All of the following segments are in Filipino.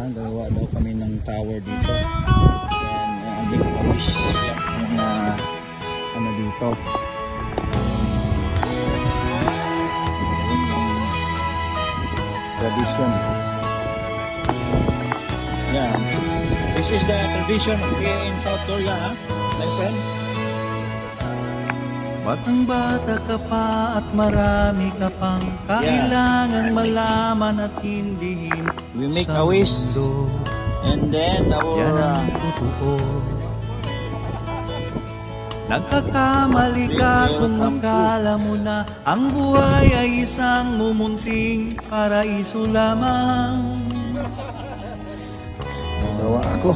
Gawa daw kami ng tower dito. And ang big wish na ano dito. Tradition. Yeah. This is the tradition here in South Korea, my friend. Batang-bata ka pa at marami ka pang kailangan malaman at hindihin. We make a wish and then yan ang totoo. Nagkakamali ka kung akala mo na ang buhay ay isang mumunting paraiso lamang. Gawa ako.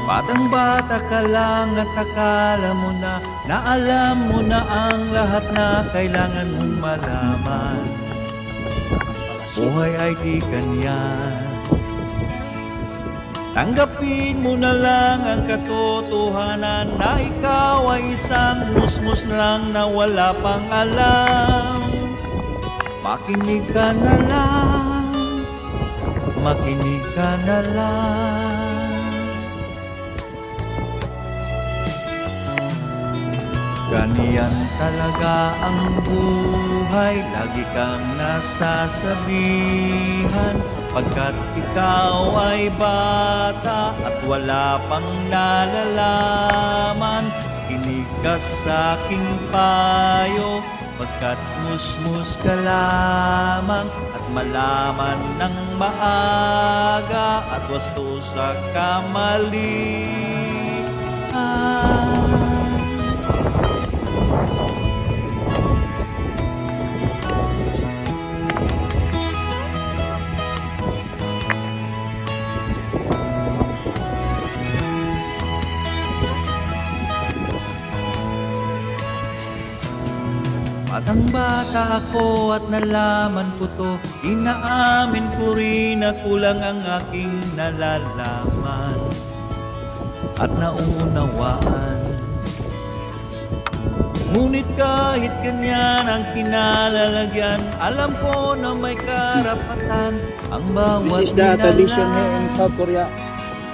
Batang-bata ka lang at akala mo na alam mo na ang lahat na kailangan mong malaman. Buhay ay di ganyan. Tanggapin mo na lang ang katotohanan na ikaw ay isang musmus lang na wala pang alam. Makinig ka na lang, makinig ka na lang. Ganyan talaga ang buhay, lagi kang nasasabihan. Pagkat ikaw ay bata at wala pang nalalaman, kinig ka sa aking payo. Pagkat musmus ka lamang at malaman ng maaga at wasto sa kamalian. Batang-bata ako at nalaman ko to, inaamin ko rin na kulang ang aking nalalaman at naunawaan. Ngunit kahit ganyan ang kinalalagyan, alam ko na may karapatan ang bawat This is the tradition here in South Korea.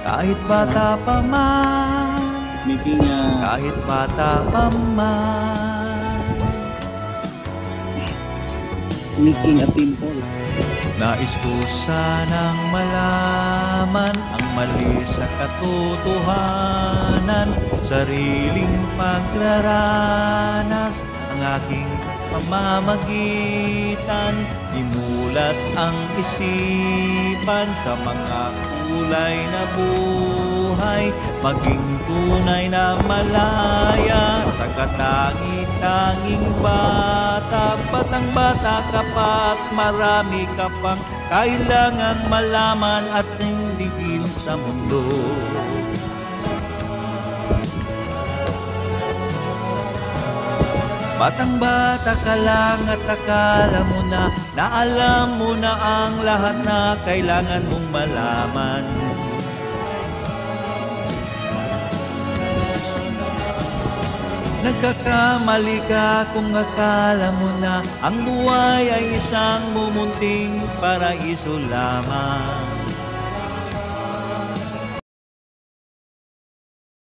Kahit bata pa man, Making kahit bata pa man, making a temple. nais ko sanang malaman ang mali sa katotohanan, sariling pagraranas ang aking pamamagitan. Imulat ang isipan sa mga kulay na buhay, maging tunay na malaya sa katangi-tanging bata. Batang-bata ka pa at marami ka pang kailangang malaman at hindihin sa mundo. Batang-bata ka lang at akala mo na alam mo na ang lahat na kailangan mong malaman. Nagkakamali ka kung akala mo na ang buhay ay isang mumunting paraiso lamang.